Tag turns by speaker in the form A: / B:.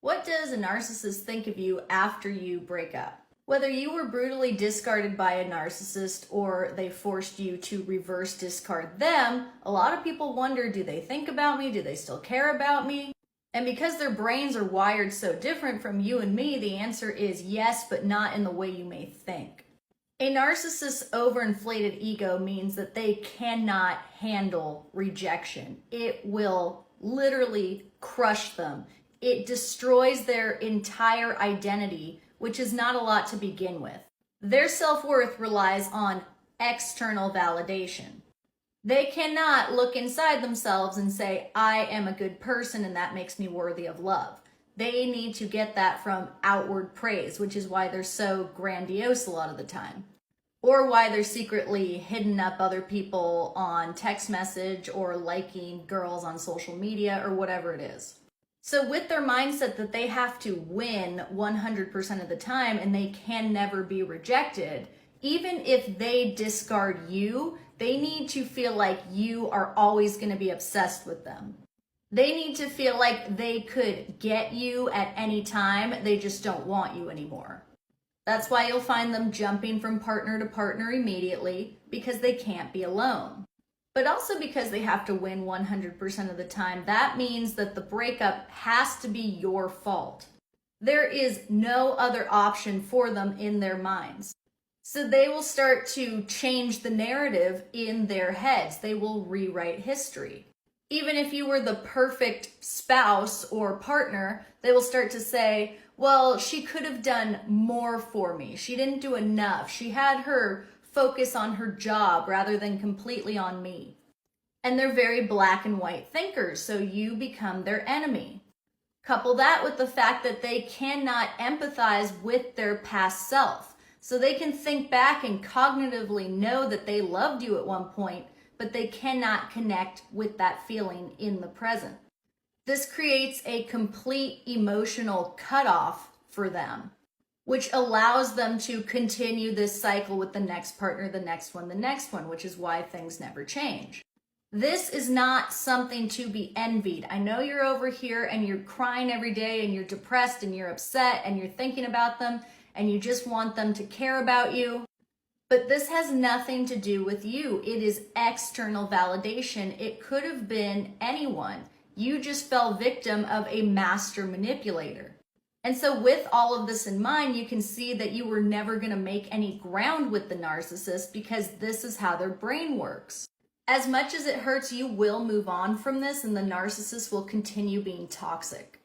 A: What does a narcissist think of you after you break up? Whether you were brutally discarded by a narcissist or they forced you to reverse discard them, a lot of people wonder, do they think about me? Do they still care about me? And because their brains are wired so different from you and me, the answer is yes, but not in the way you may think. A narcissist's overinflated ego means that they cannot handle rejection. It will literally crush them. It destroys their entire identity, which is not a lot to begin with. Their self-worth relies on external validation. They cannot look inside themselves and say, I am a good person and that makes me worthy of love. They need to get that from outward praise, which is why they're so grandiose a lot of the time. Or why they're secretly hitting up other people on text message or liking girls on social media or whatever it is. So with their mindset that they have to win 100% of the time and they can never be rejected, even if they discard you, they need to feel like you are always going to be obsessed with them. They need to feel like they could get you at any time, they just don't want you anymore. That's why you'll find them jumping from partner to partner immediately, because they can't be alone. But also because they have to win 100% of the time, that means that the breakup has to be your fault. There is no other option for them in their minds. So they will start to change the narrative in their heads. They will rewrite history. Even if you were the perfect spouse or partner, they will start to say, well, she could have done more for me. She didn't do enough. She had her focus on her job rather than completely on me. And they're very black and white thinkers, so you become their enemy. Couple that with the fact that they cannot empathize with their past self. So they can think back and cognitively know that they loved you at one point, but they cannot connect with that feeling in the present. This creates a complete emotional cutoff for them, which allows them to continue this cycle with the next partner, the next one, which is why things never change. This is not something to be envied. I know you're over here and you're crying every day and you're depressed and you're upset and you're thinking about them and you just want them to care about you. But this has nothing to do with you. It is external validation. It could have been anyone. You just fell victim of a master manipulator. And so with all of this in mind, you can see that you were never going to make any ground with the narcissist because this is how their brain works. As much as it hurts, you will move on from this and the narcissist will continue being toxic.